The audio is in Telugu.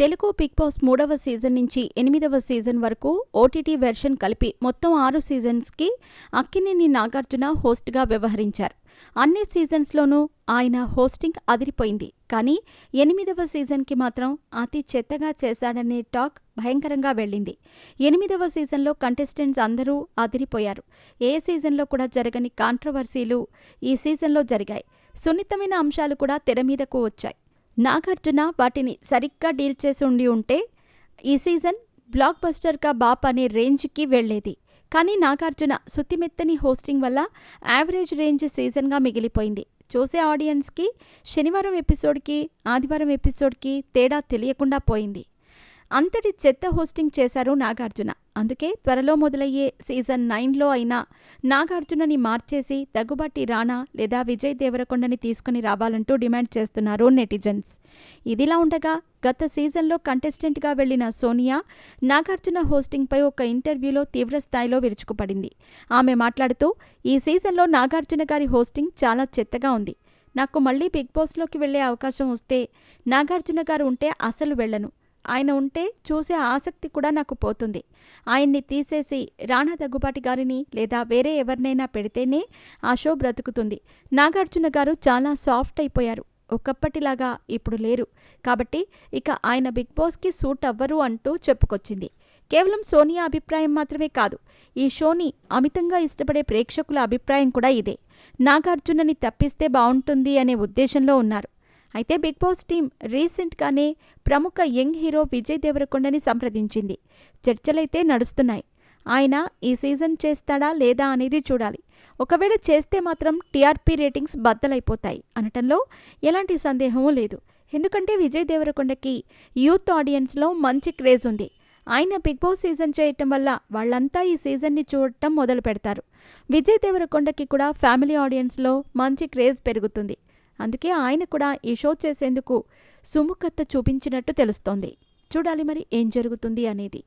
తెలుగు బిగ్ బాస్ 3వ సీజన్ నుంచి 8వ సీజన్ వరకు ఓటీటీ వెర్షన్ కలిపి మొత్తం 6 సీజన్స్కి అక్కినేని నాగార్జున హోస్ట్గా వ్యవహరించారు. అన్ని సీజన్స్లోనూ ఆయన హోస్టింగ్ అదిరిపోయింది. కానీ 8వ సీజన్కి మాత్రం అతి చెత్తగా చేశాడనే టాక్ భయంకరంగా వెళ్ళింది. 8వ సీజన్లో కంటెస్టెంట్స్ అందరూ అదిరిపోయారు. ఏ సీజన్లో కూడా జరగని కాంట్రవర్సీలు ఈ సీజన్లో జరిగాయి. సున్నితమైన అంశాలు కూడా తెర మీదకు వచ్చాయి. నాగార్జున వాటిని సరిగ్గా డీల్ చేసి ఉంటే ఈ సీజన్ బ్లాక్ బస్టర్గా బాప్ అనే రేంజ్కి వెళ్లేది. కానీ నాగార్జున సుత్తిమెత్తని హోస్టింగ్ వల్ల యావరేజ్ రేంజ్ సీజన్గా మిగిలిపోయింది. చూసే ఆడియన్స్కి శనివారం ఎపిసోడ్కి ఆదివారం ఎపిసోడ్కి తేడా తెలియకుండా పోయింది. అంతటి చెత్త హోస్టింగ్ చేశారు నాగార్జున. అందుకే త్వరలో మొదలయ్యే సీజన్ 9లో అయినా నాగార్జునని మార్చేసి దగ్గుబాటి రాణా లేదా విజయ్ దేవరకొండని తీసుకుని రావాలంటూ డిమాండ్ చేస్తున్నారు నెటిజన్స్. ఇదిలా ఉండగా గత సీజన్లో కంటెస్టెంట్గా వెళ్లిన సోనియా నాగార్జున హోస్టింగ్పై ఒక ఇంటర్వ్యూలో తీవ్రస్థాయిలో విరుచుకుపడింది. ఆమె మాట్లాడుతూ, ఈ సీజన్లో నాగార్జున గారి హోస్టింగ్ చాలా చెత్తగా ఉంది. నాకు మళ్లీ బిగ్ బాస్లోకి వెళ్లే అవకాశం వస్తే నాగార్జున గారు ఉంటే అసలు వెళ్లను. ఆయన ఉంటే చూసే ఆసక్తి కూడా నాకు పోతుంది. ఆయన్ని తీసేసి రాణా దగ్గుబాటి గారిని లేదా వేరే ఎవరినైనా పెడితేనే ఆ షో బ్రతుకుతుంది. నాగార్జున గారు చాలా సాఫ్ట్ అయిపోయారు. ఒకప్పటిలాగా ఇప్పుడు లేరు. కాబట్టి ఇక ఆయన బిగ్ బాస్కి సూట్ అవ్వరు అంటూ చెప్పుకొచ్చింది. కేవలం సోనియా అభిప్రాయం మాత్రమే కాదు, ఈ షోని అమితంగా ఇష్టపడే ప్రేక్షకుల అభిప్రాయం కూడా ఇదే. నాగార్జునని తప్పిస్తే బావుంటుంది అనే ఉద్దేశంలో ఉన్నారు. అయితే బిగ్ బాస్ టీం రీసెంట్గానే ప్రముఖ యంగ్ హీరో విజయ్ దేవరకొండని సంప్రదించింది. చర్చలైతే నడుస్తున్నాయి. ఆయన ఈ సీజన్ చేస్తాడా లేదా అనేది చూడాలి. ఒకవేళ చేస్తే మాత్రం టీఆర్పీ రేటింగ్స్ బద్దలైపోతాయి అనటంలో ఎలాంటి సందేహమూ లేదు. ఎందుకంటే విజయ్ దేవరకొండకి యూత్ ఆడియన్స్లో మంచి క్రేజ్ ఉంది. ఆయన బిగ్ బాస్ సీజన్ చేయటం వల్ల వాళ్ళంతా ఈ సీజన్ని చూడటం మొదలు పెడతారు. విజయ్ దేవరకొండకి కూడా ఫ్యామిలీ ఆడియన్స్లో మంచి క్రేజ్ పెరుగుతుంది. అందుకే ఆయన కూడా ఈ షో చేసేందుకు సుముఖత చూపించినట్టు తెలుస్తోంది. చూడాలి మరి ఏం జరుగుతుంది అనేది.